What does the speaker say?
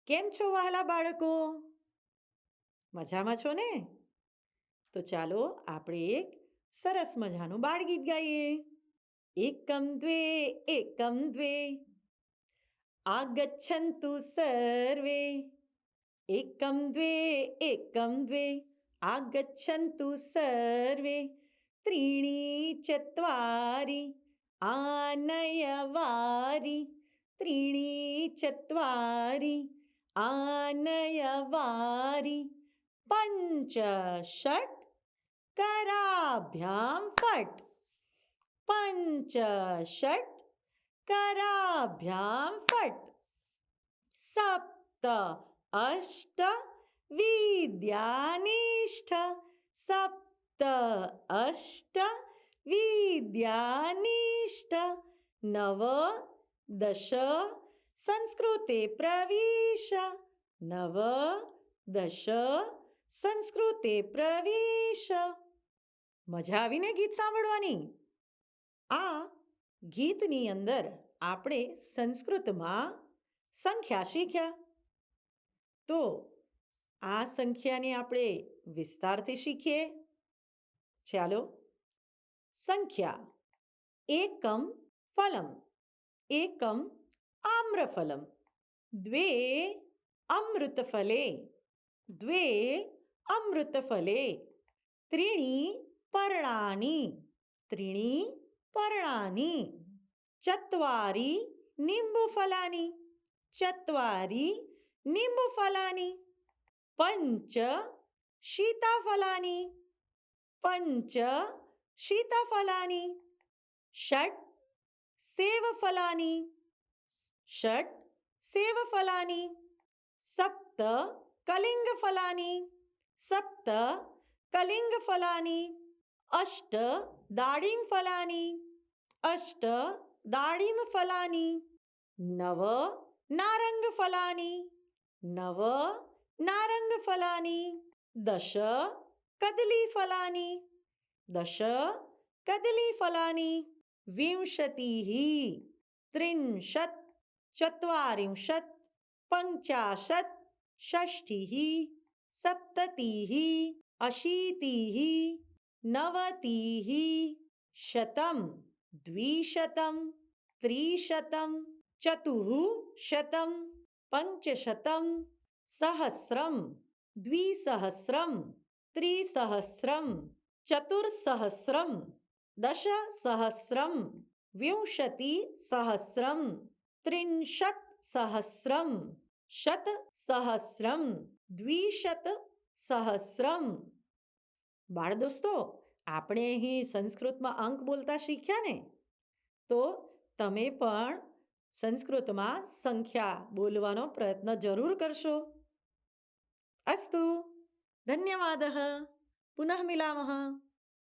કેમ છો વહાલા બાળકો? મજામાં છો ને? તો ચાલો આપણે એક સરસ મજાનું બાળગીત ગાઈએ. એકમ દ્વે આગચ્છન્તુ સર્વે. એકમ દ્વે આગચ્છન્તુ સર્વે. ત્રીણી ચત્વારી આનયવારી. ત્રીણી ચત્વારી आनयवारी. पंच षट् कराभ्यां फट्. पंच षट् कराभ्यां फट्. सप्त अष्ट विद्यानिष्ठ. सप्त अष्ट विद्यानिष्ठ. नव दश संस्कृते प्रविश. नव दश संस्कृते प्रविश. મજા આવીને ગીત સાંભળવાની? આ ગીતની અંદર આપણે સંસ્કૃતમાં સંખ્યા શીખ્યા. તો આ સંખ્યાને આપણે વિસ્તારથી શીખીએ. ચાલો. સંખ્યા એકમ ફલમ. એકમ आम्रफलम. द्वे अमृतफले. द्वे अमृतफले. त्रीणि पर्णानि. त्रीणि पर्णानि. चत्वारि निम्बुफलानि. चत्वारि निम्बुफलानि. पञ्च सीताफलानि. पञ्च सीताफलानि. षट् सेवफलानि. षट् सेवफलानि. सप्त कलिंगफलानि. सप्त कलिंगफलानि. अष्ट दाडिमफलानि. अष्ट दाडिमफलानि. नव नारंगफलानि. नव नारंगफलानि. दश कदलीफलानि. दश कदलीफलानि. विंशतिः त्रिंशत् चत्वारिंशत् पञ्चाशत् षष्टिः सप्ततिः अशीतिः नवतिः शतं द्विशतं त्रिशतं चतुःशतं पञ्चशतं सहस्रं द्विसहस्रं त्रिसहस्रं चतुर्सहस्रं दशसहस्रं विंशतिसहस्रं त्रिंशत् सहस्रं शतसहस्रं द्विशतसहस्रं. બાળ દોસ્તો, આપણે અહીં સંસ્કૃતમાં અંક બોલતા શીખ્યા ને? તો તમે પણ સંસ્કૃતમાં સંખ્યા બોલવાનો પ્રયત્ન જરૂર કરશો. અસ્તુ. ધન્યવાદઃ. પુનઃ મિલામઃ.